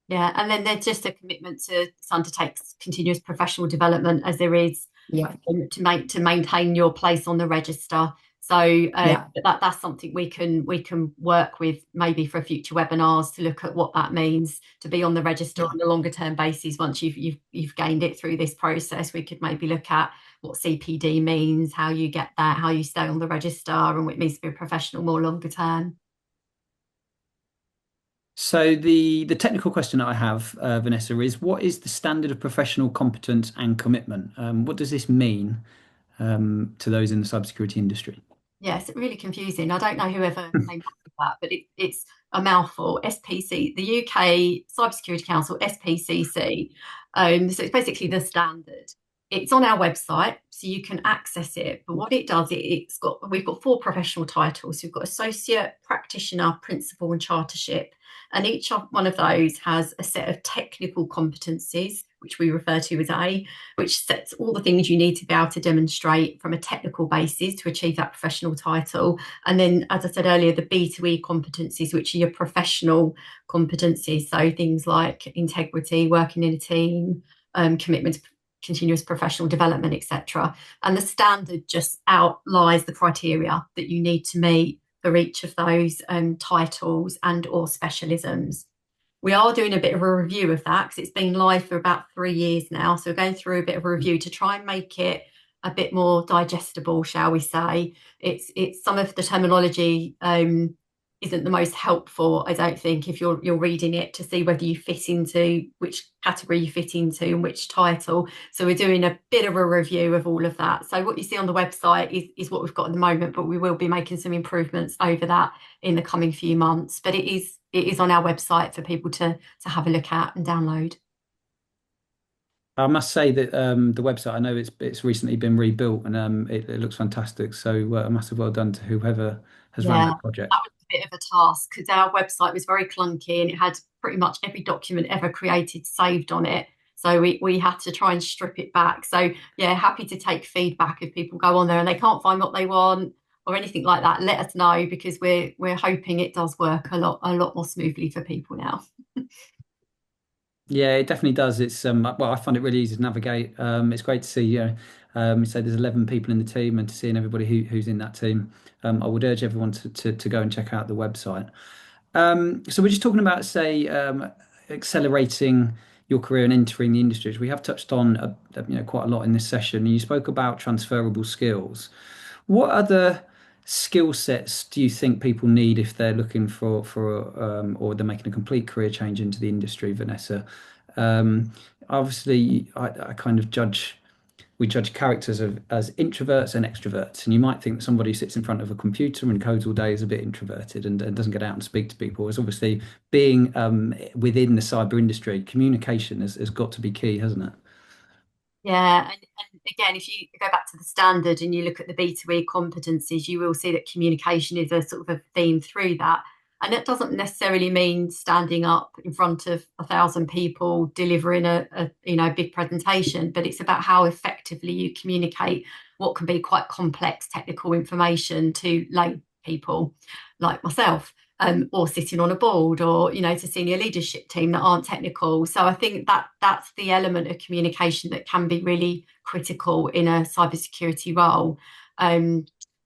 Yeah, and then there's just a commitment to undertake continuous professional development as there is Yeah. to maintain your place on the register. So that's something we can work with maybe for future webinars to look at what that means to be on the register on a longer term basis. Once you've gained it through this process, we could maybe look at what CPD means, how you get that, how you stay on the register, and what it means to be a professional more longer term. So the technical question that I have, Vanessa, is what is the standard of professional competence and commitment? What does this mean to those in the cybersecurity industry? Yes, really confusing. I don't know whoever came up with that, but it's a mouthful. SPC, the UK Cybersecurity Council, SPCC. So it's basically the standard. It's on our website, so you can access it. But what it does, we've got 4 professional titles. We've got associate, practitioner, principal, and chartership. And each one of those has a set of technical competencies, which we refer to as A, which sets all the things you need to be able to demonstrate from a technical basis to achieve that professional title. And then, as I said earlier, the B2E competencies, which are your professional competencies. So things like integrity, working in a team, commitment to continuous professional development, etc. And the standard just outlines the criteria that you need to meet for each of those titles and or specialisms. We are doing a bit of a review of that because it's been live for about 3 years now. So we're going through a bit of a review to try and make it a bit more digestible, shall we say. It's some of the terminology isn't the most helpful, I don't think, if you're reading it to see whether you fit into which category you fit into and which title. So we're doing a bit of a review of all of that. So what you see on the website is what we've got at the moment, but we will be making some improvements over that in the coming few months. But it is on our website for people to have a look at and download. I must say that the website, I know it's recently been rebuilt and it looks fantastic. So a massive well done to whoever has run Yeah, that project. that was a bit of a task because our website was very clunky and it had pretty much every document ever created saved on it. So we had to try and strip it back. So yeah, happy to take feedback if people go on there and they can't find what they want or anything like that. Let us know because we're hoping it does work a lot more smoothly for people now. Yeah, it definitely does. It's well, I find it really easy to navigate. It's great to see, so there's 11 people in the team, and to seeing everybody who's in that team. I would urge everyone to go and check out the website. So we're just talking about, say, accelerating your career and entering the industries. We have touched on, quite a lot in this session. You spoke about transferable skills. What other skill sets do you think people need if they're looking or they're making a complete career change into the industry, Vanessa? Um, Obviously, I kind of we judge characters as introverts and extroverts. And you might think that somebody who sits in front of a computer and codes all day is a bit introverted and doesn't get out and speak to people. It's obviously being within the cyber industry, communication has got to be key, hasn't it? Yeah, and again, if you go back to the standard and you look at the B2E competencies, you will see that communication is a sort of a theme through that. And that doesn't necessarily mean standing up in front of 1,000 people delivering a big presentation, but it's about how effectively you communicate what can be quite complex technical information to lay people like myself. Or sitting on a board, or to senior leadership team that aren't technical. So I think that's the element of communication that can be really critical in a cybersecurity role.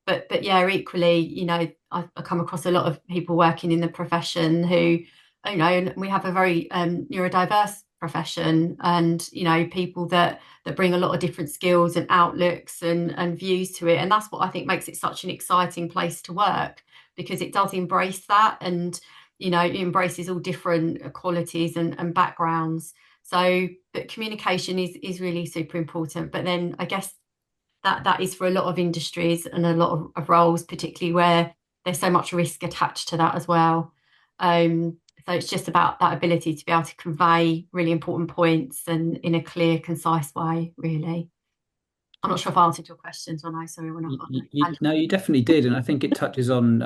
But yeah, equally, I come across a lot of people working in the profession who, we have a very neurodiverse profession, and people that bring a lot of different skills and outlooks and views to it, and that's what I think makes it such an exciting place to work, because it does embrace that, and it embraces all different qualities and backgrounds. So but communication is really super important. But then I guess that is for a lot of industries and a lot of roles, particularly where there's so much risk attached to that as well. So it's just about that ability to be able to convey really important points and in a clear, concise way, really. I'm not sure if I answered your questions or no, sorry, when No, you definitely did, and I think it touches on,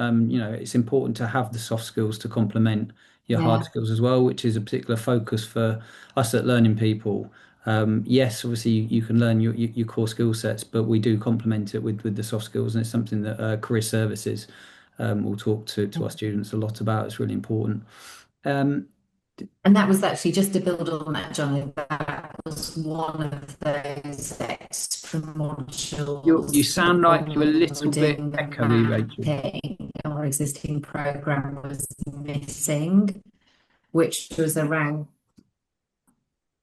it's important to have the soft skills to complement your hard yeah, skills as well, which is a particular focus for us at Learning People. Yes, obviously you can learn your core skill sets, but we do complement it with the soft skills, and it's something that career services will talk to our students a lot about. It's really important. Um, And that was actually just to build on that, Johnny. That was one of those extra you modules sound like when you're a we were little bit doing the echoey, Rachel. mapping. Our existing program was missing, which was around.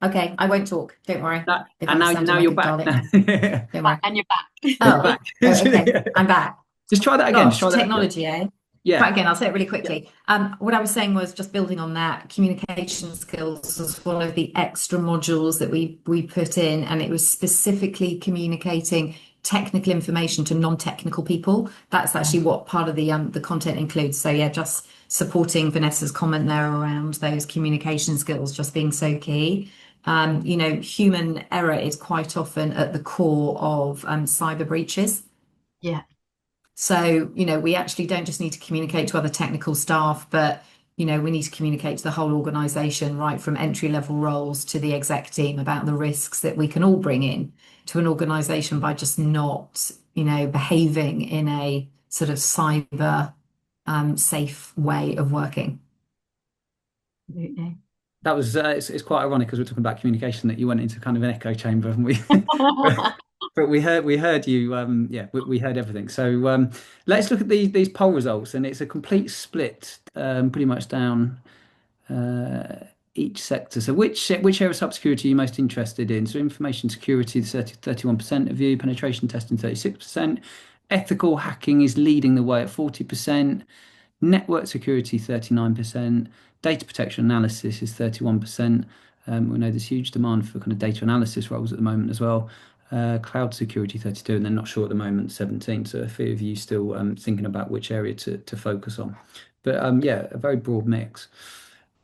Okay, I won't talk. Don't worry. If And I'm now sounding like you're a back. Dalek, don't worry. and you're back. You're Oh, back. okay. I'm back. Just try that again. Just Gosh, try that again. technology, eh? Try Yeah. again, I'll say it really Yeah. quickly. What I was saying was just building on that, communication skills was one of the extra modules that we put in, and it was specifically communicating technical information to non-technical people. That's actually what part of the content includes. So yeah, just supporting Vanessa's comment there around those communication skills just being so key. Human error is quite often at the core of cyber breaches. Yeah. So, we actually don't just need to communicate to other technical staff, but, we need to communicate to the whole organization, right from entry level roles to the exec team about the risks that we can all bring in to an organization by just not, behaving in a sort of cyber safe way of working. Absolutely. That was it's quite ironic because we're talking about communication that you went into kind of an echo chamber, and we but we heard you, we heard everything. So let's look at these poll results, and it's a complete split, pretty much down each sector. So which area of cybersecurity are you most interested in? So information security, 31% of you, penetration testing 36%, ethical hacking is leading the way at 40%. Network security, 39%. Data protection analysis is 31%. We know there's huge demand for kind of data analysis roles at the moment as well. Cloud security, 32, and they're not sure at the moment, 17. So a few of you still thinking about which area to focus on. But yeah, a very broad mix.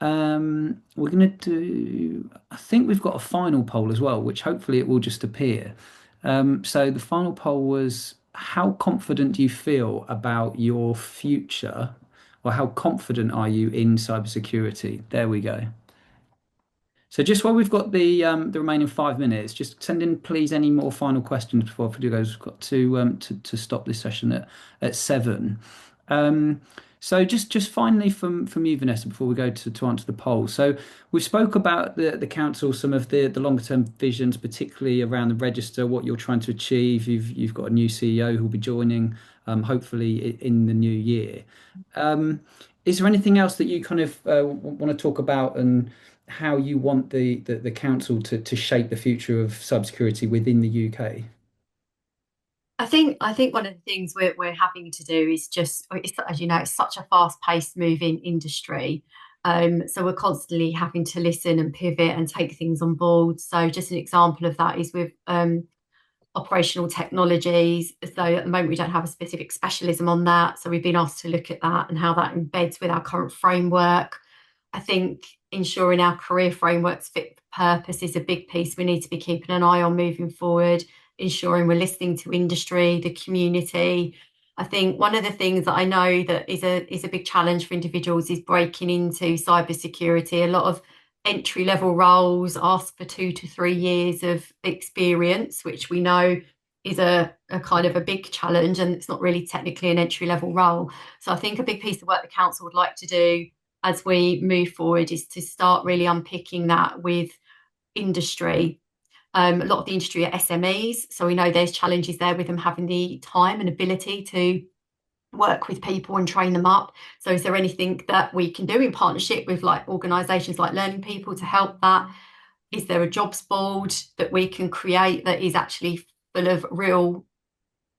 We're going to I think we've got a final poll as well, which hopefully it will just appear. So the final poll was, how confident do you feel about your future, or how confident are you in cybersecurity? There we go. So just while we've got the remaining 5 minutes, just send in please any more final questions before Fidugo's got to stop this session at 7. Um, So just finally from you, Vanessa, before we go to answer the poll. So we spoke about the council, some of the longer term visions, particularly around the register, what you're trying to achieve. You've got a new CEO who will be joining, hopefully in the new year. Um, is there anything else that you kind of want to talk about and how you want the council to shape the future of cybersecurity within the UK? I think one of the things we're having to do is just, it's, as you know, it's such a fast-paced moving industry. So we're constantly having to listen and pivot and take things on board. So just an example of that is with operational technologies. So at the moment we don't have a specific specialism on that. So we've been asked to look at that and how that embeds with our current framework. I think ensuring our career frameworks fit for purpose is a big piece we need to be keeping an eye on moving forward, ensuring we're listening to industry, the community. I think one of the things that I know that is a big challenge for individuals is breaking into cybersecurity. A lot of entry level roles ask for 2 to 3 years of experience, which we know is a kind of a big challenge, and it's not really technically an entry level role. So I think a big piece of work the council would like to do as we move forward is to start really unpicking that with industry. A lot of the industry are SMEs, so we know there's challenges there with them having the time and ability to work with people and train them up. So is there anything that we can do in partnership with like organisations like Learning People to help that? Is there a jobs board that we can create that is actually full of real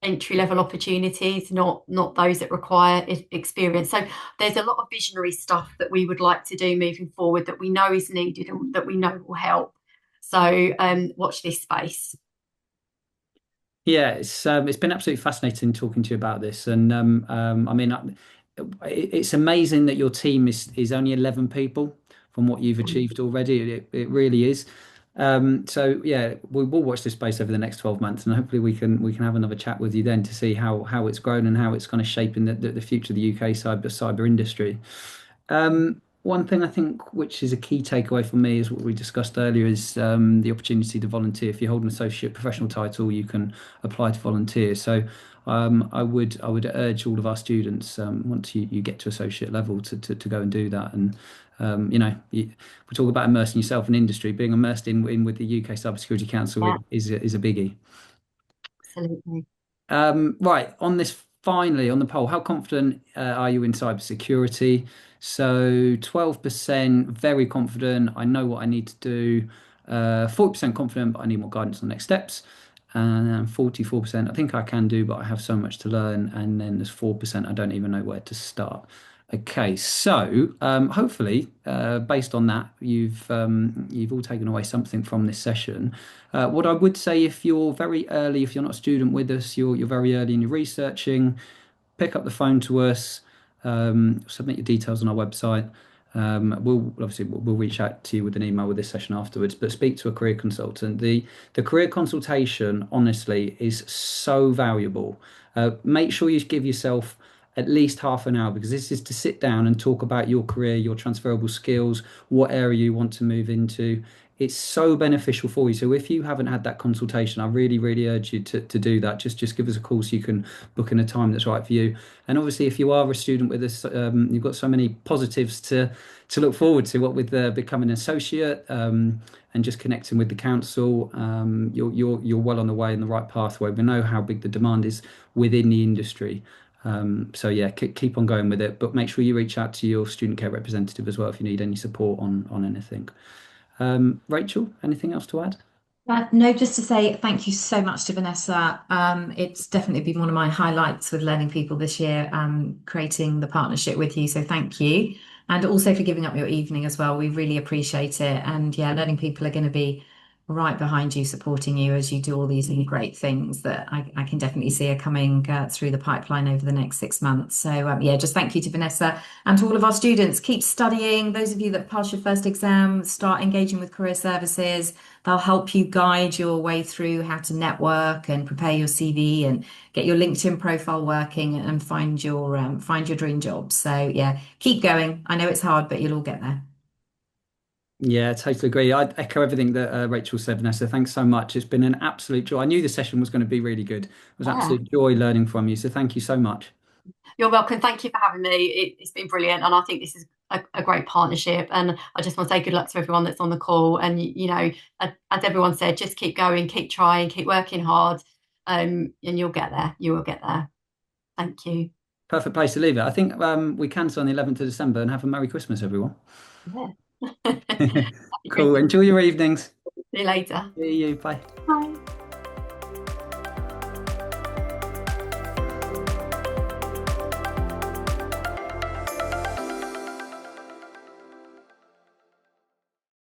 entry level opportunities, not those that require experience? So there's a lot of visionary stuff that we would like to do moving forward that we know is needed and that we know will help. So watch this space. Yeah, it's been absolutely fascinating talking to you about this, and I mean, it's amazing that your team is only 11 people from what you've achieved already. It really is. So yeah, we will watch this space over the next 12 months, and hopefully we can have another chat with you then to see how it's grown and how it's kind of shaping the future of the UK cyber industry. One thing I think which is a key takeaway for me is what we discussed earlier is the opportunity to volunteer. If you hold an associate professional title, you can apply to volunteer. So I would urge all of our students once you get to associate level to go and do that. And we talk about immersing yourself in industry. Being immersed in with the UK Cybersecurity Council Yeah, is a biggie. absolutely. Right, on this finally, on the poll, how confident are you in cybersecurity? So 12% very confident. I know what I need to do. 40% confident, but I need more guidance on next steps. And 44%, I think I can do, but I have so much to learn. And then there's 4%, I don't even know where to start. Okay, so hopefully, based on that, you've all taken away something from this session. What I would say, if you're very early, if you're not a student with us, you're very early in your researching, pick up the phone to us, submit your details on our website. We'll reach out to you with an email with this session afterwards, but speak to a career consultant. The career consultation, honestly, is so valuable. Make sure you give yourself at least half an hour because this is to sit down and talk about your career, your transferable skills, what area you want to move into. It's so beneficial for you. So if you haven't had that consultation, I really, really urge you to do that. Just give us a call so you can book in a time that's right for you. And obviously, if you are a student with us, you've got so many positives to look forward to. What with becoming an associate and just connecting with the council, you're well on the way in the right pathway. We know how big the demand is within the industry. So yeah, keep on going with it, but make sure you reach out to your student care representative as well if you need any support on anything. Rachel, anything else to add? No, just to say thank you so much to Vanessa. It's definitely been one of my highlights with Learning People this year, creating the partnership with you. So thank you. And also for giving up your evening as well. We really appreciate it. And yeah, Learning People are going to be right behind you, supporting you as you do all these really great things that I can definitely see are coming through the pipeline over the next 6 months. So yeah, just thank you to Vanessa and to all of our students. Keep studying. Those of you that pass your first exam, start engaging with career services. They'll help you guide your way through how to network and prepare your CV and get your LinkedIn profile working and find your dream job. So yeah, keep going. I know it's hard, but you'll all get there. Yeah, totally agree. I echo everything that Rachel said, Vanessa. Thanks so much. It's been an absolute joy. I knew the session was going to be really good. It was an Yeah. absolute joy learning from you. So thank you so much. You're welcome. Thank you for having me. It's been brilliant, and I think this is a great partnership. And I just want to say good luck to everyone that's on the call. And as everyone said, just keep going, keep trying, keep working hard, and you'll get there. You will get there. Thank you. Perfect place to leave it. I think we cancel on the 11th of December and have a Merry Christmas, everyone. Yeah. Cool. Enjoy your evenings. See you later. See you. Bye. Bye.